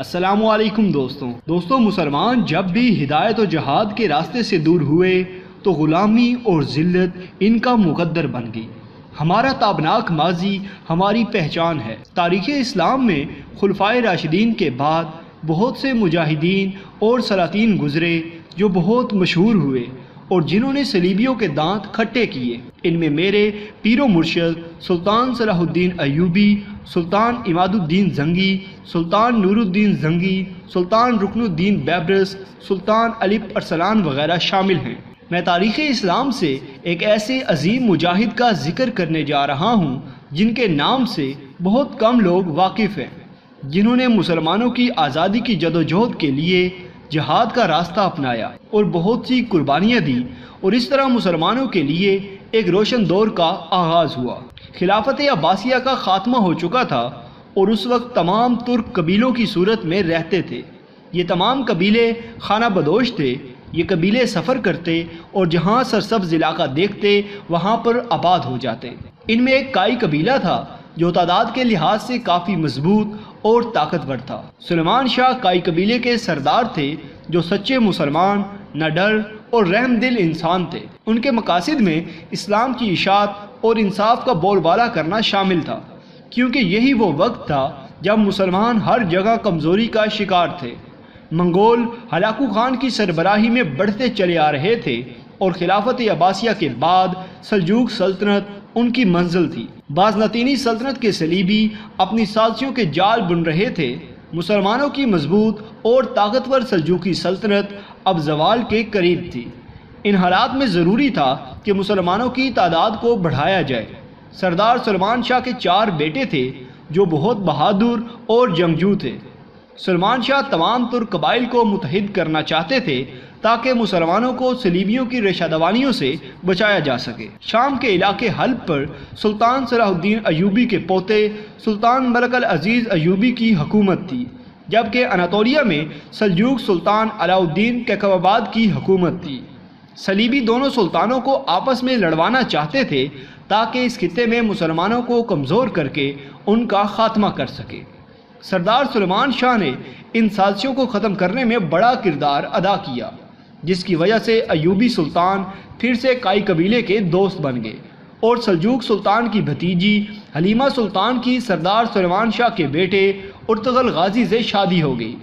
السلام علیکم دوستوں مسلمان جب بھی ہدایت و جہاد کے راستے سے دور ہوئے تو غلامی اور ذلت ان کا مقدر بن گئی۔ ہمارا تابناک ماضی ہماری پہچان ہے۔ تاریخ اسلام میں خلفائے راشدین کے بعد بہت سے مجاہدین اور سلاطین گزرے جو بہت مشہور ہوئے اور جنہوں نے صلیبیوں کے دانت کھٹے کیے۔ ان میں میرے پیر و مرشد سلطان صلاح الدین ایوبی، سلطان عماد الدین زنگی، سلطان نور الدین زنگی، سلطان رکن الدین بیبرس، سلطان علی ارسلان وغیرہ شامل ہیں۔ میں تاریخ اسلام سے ایک ایسے عظیم مجاہد کا ذکر کرنے جا رہا ہوں جن کے نام سے بہت کم لوگ واقف ہیں، جنہوں نے مسلمانوں کی آزادی کی جدوجہد کے لیے جہاد کا راستہ اپنایا اور بہت سی قربانیاں دی، اور اس طرح مسلمانوں کے لیے ایک روشن دور کا آغاز ہوا۔ خلافت عباسیہ کا خاتمہ ہو چکا تھا اور اس وقت تمام ترک قبیلوں کی صورت میں رہتے تھے۔ یہ تمام قبیلے خانہ بدوش تھے۔ یہ قبیلے سفر کرتے اور جہاں سرسبز علاقہ دیکھتے وہاں پر آباد ہو جاتے۔ ان میں ایک کائی قبیلہ تھا جو تعداد کے لحاظ سے کافی مضبوط اور طاقتور تھا۔ سلیمان شاہ کائی قبیلے کے سردار تھے جو سچے مسلمان، نڈر اور رحم دل انسان تھے۔ ان کے مقاصد میں اسلام کی اشاعت اور انصاف کا بول بالا کرنا شامل تھا، کیونکہ یہی وہ وقت تھا جب مسلمان ہر جگہ کمزوری کا شکار تھے۔ منگول ہلاکو خان کی سربراہی میں بڑھتے چلے آ رہے تھے اور خلافت عباسیہ کے بعد سلجوق سلطنت ان کی منزل تھی۔ بازنطینی سلطنت کے صلیبی اپنی سازشوں کے جال بن رہے تھے۔ مسلمانوں کی مضبوط اور طاقتور سلجوقی سلطنت اب زوال کے قریب تھی۔ ان حالات میں ضروری تھا کہ مسلمانوں کی تعداد کو بڑھایا جائے۔ سردار سلیمان شاہ کے 4 بیٹے تھے جو بہت بہادر اور جنگجو تھے۔ سلیمان شاہ تمام ترک قبائل کو متحد کرنا چاہتے تھے تاکہ مسلمانوں کو صلیبیوں کی ریشہ دوانیوں سے بچایا جا سکے۔ شام کے علاقے حلب پر سلطان صلاح الدین ایوبی کے پوتے سلطان ملک العزیز ایوبی کی حکومت تھی، جبکہ اناطولیہ میں سلجوق سلطان علاء الدین کیقوباد کی حکومت تھی۔ صلیبی دونوں سلطانوں کو آپس میں لڑوانا چاہتے تھے تاکہ اس خطے میں مسلمانوں کو کمزور کر کے ان کا خاتمہ کر سکے۔ سردار سلیمان شاہ نے ان سازشوں کو ختم کرنے میں بڑا کردار ادا کیا، جس کی وجہ سے ایوبی سلطان پھر سے کائی قبیلے کے دوست بن گئے اور سلجوق سلطان کی بھتیجی حلیمہ سلطان کی سردار سلیمان شاہ کے بیٹے ارطغرل غازی سے شادی ہو گئی۔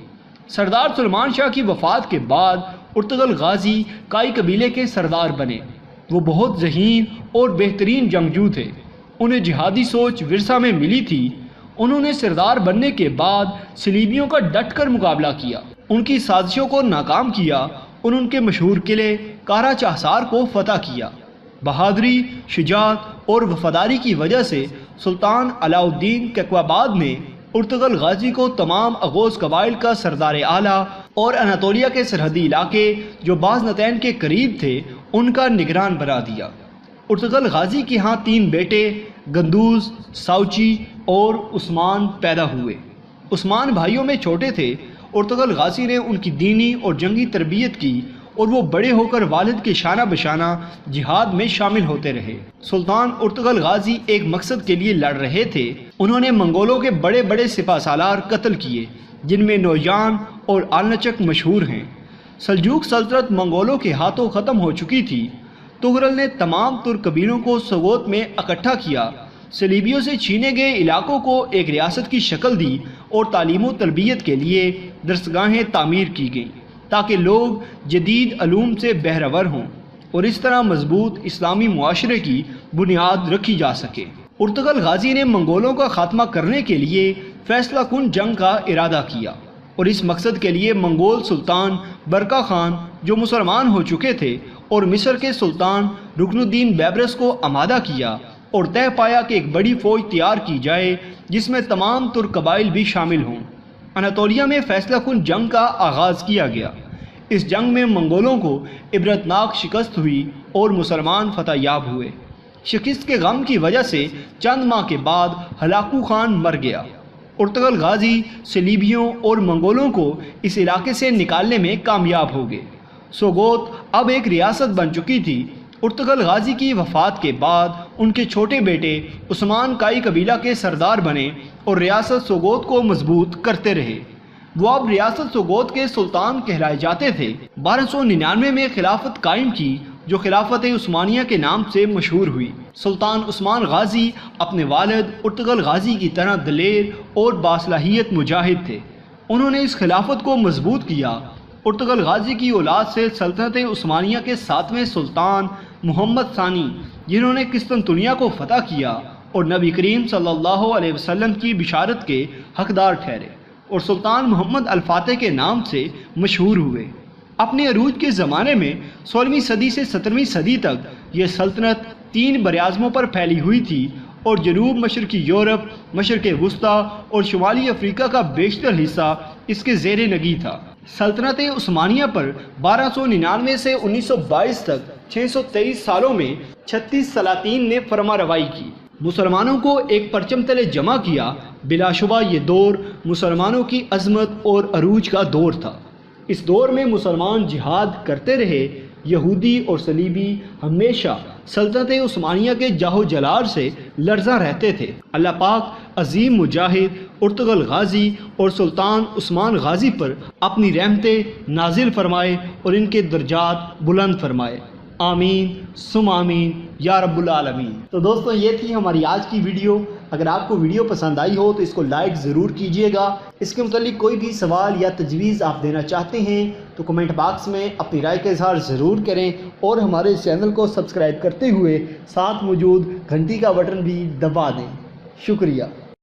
سردار سلیمان شاہ کی وفات کے بعد ارطغرل غازی کائی قبیلے کے سردار بنے۔ وہ بہت ذہین اور بہترین جنگجو تھے۔ انہیں جہادی سوچ ورثہ میں ملی تھی۔ انہوں نے سردار بننے کے بعد صلیبیوں کا ڈٹ کر مقابلہ کیا، ان کی سازشوں کو ناکام کیا اور ان کے مشہور قلعے کارا چاہسار کو فتح کیا۔ بہادری، شجاعت اور وفاداری کی وجہ سے سلطان علاء الدین کیقوباد نے ارطغرل غازی کو تمام اغوز قبائل کا سردار اعلیٰ اور اناطولیہ کے سرحدی علاقے جو بازنطین کے قریب تھے ان کا نگران بنا دیا۔ ارطغرل غازی کے ہاں 3 بیٹے گندوز، ساوچی اور عثمان پیدا ہوئے۔ عثمان بھائیوں میں چھوٹے تھے۔ ارطغرل غازی نے ان کی دینی اور جنگی تربیت کی اور وہ بڑے ہو کر والد کے شانہ بشانہ جہاد میں شامل ہوتے رہے۔ سلطان ارطغرل غازی ایک مقصد کے لیے لڑ رہے تھے۔ انہوں نے منگولوں کے بڑے بڑے سپہ سالار قتل کیے، جن میں نوجان اور آلنچک مشہور ہیں۔ سلجوق سلطنت منگولوں کے ہاتھوں ختم ہو چکی تھی۔ تغرل نے تمام ترک قبیلوں کو سوغوت میں اکٹھا کیا، صلیبیوں سے چھینے گئے علاقوں کو ایک ریاست کی شکل دی اور تعلیم و تربیت کے لیے درسگاہیں تعمیر کی گئیں تاکہ لوگ جدید علوم سے بہرور ہوں اور اس طرح مضبوط اسلامی معاشرے کی بنیاد رکھی جا سکے۔ ارطغرل غازی نے منگولوں کا خاتمہ کرنے کے لیے فیصلہ کن جنگ کا ارادہ کیا اور اس مقصد کے لیے منگول سلطان برقہ خان جو مسلمان ہو چکے تھے اور مصر کے سلطان رکن الدین بیبرس کو آمادہ کیا اور طے پایا کہ ایک بڑی فوج تیار کی جائے جس میں تمام ترک قبائل بھی شامل ہوں۔ اناطولیہ میں فیصلہ کن جنگ کا آغاز کیا گیا۔ اس جنگ میں منگولوں کو عبرتناک شکست ہوئی اور مسلمان فتح یاب ہوئے۔ شکست کے غم کی وجہ سے چند ماہ کے بعد ہلاکو خان مر گیا۔ ارطغرل غازی صلیبیوں اور منگولوں کو اس علاقے سے نکالنے میں کامیاب ہو گئے۔ سوغوت اب ایک ریاست بن چکی تھی۔ ارطغرل غازی کی وفات کے بعد ان کے چھوٹے بیٹے عثمان کائی قبیلہ کے سردار بنے اور ریاست سوغوت کو مضبوط کرتے رہے۔ وہ اب ریاست سوگوت کے سلطان کہلائے جاتے تھے۔ 1299 میں خلافت قائم کی جو خلافت عثمانیہ کے نام سے مشہور ہوئی۔ سلطان عثمان غازی اپنے والد ارطغرل غازی کی طرح دلیر اور باصلاحیت مجاہد تھے۔ انہوں نے اس خلافت کو مضبوط کیا۔ ارطغرل غازی کی اولاد سے سلطنت عثمانیہ کے 7ویں سلطان محمد ثانی، جنہوں نے قسطنطنیہ کو فتح کیا اور نبی کریم صلی اللہ علیہ وسلم کی بشارت کے حقدار ٹھہرے، اور سلطان محمد الفاتح کے نام سے مشہور ہوئے۔ اپنے عروج کے زمانے میں 16ویں صدی سے 17ویں صدی تک یہ سلطنت 3 براعظموں پر پھیلی ہوئی تھی اور جنوب مشرقی یورپ، مشرق وسطیٰ اور شمالی افریقہ کا بیشتر حصہ اس کے زیر نگی تھا۔ سلطنت عثمانیہ پر 1299 سے 1922 تک 623 سالوں میں 36 سلاطین نے فرما روائی کی، مسلمانوں کو ایک پرچم تلے جمع کیا۔ بلا شبہ یہ دور مسلمانوں کی عظمت اور عروج کا دور تھا۔ اس دور میں مسلمان جہاد کرتے رہے۔ یہودی اور صلیبی ہمیشہ سلطنت عثمانیہ کے جاہ و جلال سے لرزاں رہتے تھے۔ اللہ پاک عظیم مجاہد ارطغرل غازی اور سلطان عثمان غازی پر اپنی رحمتیں نازل فرمائے اور ان کے درجات بلند فرمائے۔ آمین ثم آمین یا رب العالمین۔ تو دوستو یہ تھی ہماری آج کی ویڈیو۔ اگر آپ کو ویڈیو پسند آئی ہو تو اس کو لائک ضرور کیجئے گا۔ اس کے متعلق کوئی بھی سوال یا تجویز آپ دینا چاہتے ہیں تو کمنٹ باکس میں اپنی رائے کا اظہار ضرور کریں، اور ہمارے چینل کو سبسکرائب کرتے ہوئے ساتھ موجود گھنٹی کا بٹن بھی دبا دیں۔ شکریہ۔